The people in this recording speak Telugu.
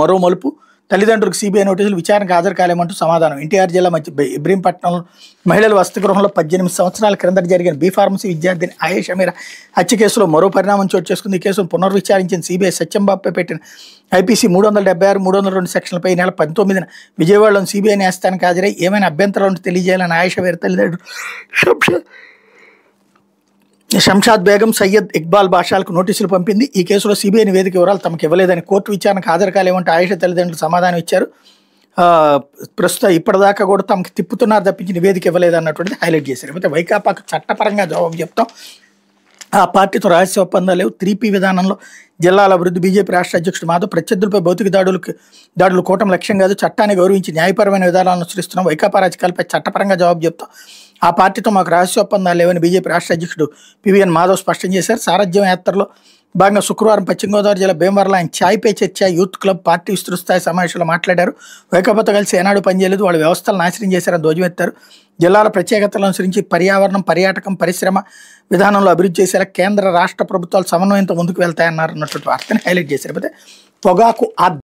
మరో మలుపు, తల్లిదండ్రులకు సీబీఐ నోటీసులు, విచారణకు హాజరు కాలేమంటూ సమాధానం. ఎన్టీఆర్ జిల్లా ఇబ్రహీంపట్నం మహిళల వసతి గృహంలో 18 సంవత్సరాల క్రిందట జరిగిన బీఫార్మసీ విద్యార్థిని ఆయేషా మీరా హత్య కేసులో మరో పరిణామం చోటు చేసుకుంది. ఈ కేసును పునర్విచారించిన సీబీఐ సత్యంబాబుపై పెట్టిన ఐపీసీ 376, 302 సెక్షన్లపై ఈ నెల 19న విజయవాడలోని సీబీఐ న్యాయస్థానానికి హాజరై ఏమైనా అభ్యంతరాలను తెలియజేయాలని ఆయేషా వీరి తల్లిదండ్రులు శంషాద్ బేగం, సయ్యద్ ఇక్బాల్ బాషాలకు నోటీసులు పంపింది. ఈ కేసులో సీబీఐ నివేదిక వివరాలు తమకు ఇవ్వలేదని, కోర్టు విచారణకు హాజరు కాలేమంటూ ఆయేషా తల్లిదండ్రులు సమాధానం ఇచ్చారు. ప్రస్తుతం ఇప్పటిదాకా కూడా తమకు తిప్పుతున్నారు తప్పించి నివేదిక ఇవ్వలేదన్నటువంటిది హైలైట్ చేశారు. అయితే వైకాపాకు చట్టపరంగా జవాబు చెప్తాం, ఆ పార్టీతో రహస్య ఒప్పందాలు లేవు, 3P విధానంలో జిల్లాల అభివృద్ధి, బీజేపీ రాష్ట్ర అధ్యక్షుడు మాధవ్, ప్రత్యర్థులపై భౌతిక దాడులు కూటమి లక్ష్యం కాదు, చట్టాన్ని గౌరవించి న్యాయపరమైన విధానాలను అనుసరిస్తున్నాం, వైకాపా రాజకీయాలపై చట్టపరంగా జవాబు చెప్తాం, ఆ పార్టీతో మాకు రహస్య ఒప్పందాలు లేవని బీజేపీ రాష్ట్ర అధ్యక్షుడు పివిఎన్ మాధవ్ స్పష్టం చేశారు. సారథ్యం యాత్రలో భాగంగా శుక్రవారం పశ్చిమ గోదావరి జిల్లా భీమవరంలో ఆయన ఛాయ్ పే చర్చ యూత్ క్లబ్ పార్టీ విస్తృత స్థాయి సమావేశంలో మాట్లాడారు. వైకాపాతో కలిసి ఏనాడు పనిచేయలేదు, వాళ్ళ వ్యవస్థలు నాశనం చేశారని ధ్వజమెత్తారు. జిల్లాల ప్రత్యేకతలను అనుసరించి పర్యావరణం, పర్యాటకం, పరిశ్రమ విధానంలో అభివృద్ధి చేసేలా కేంద్ర రాష్ట్ర ప్రభుత్వాలు సమన్వయంతో ముందుకు వెళ్తాయన్నారు అన్నటువంటి వార్తని హైలైట్ చేశారు. అయితే పొగాకు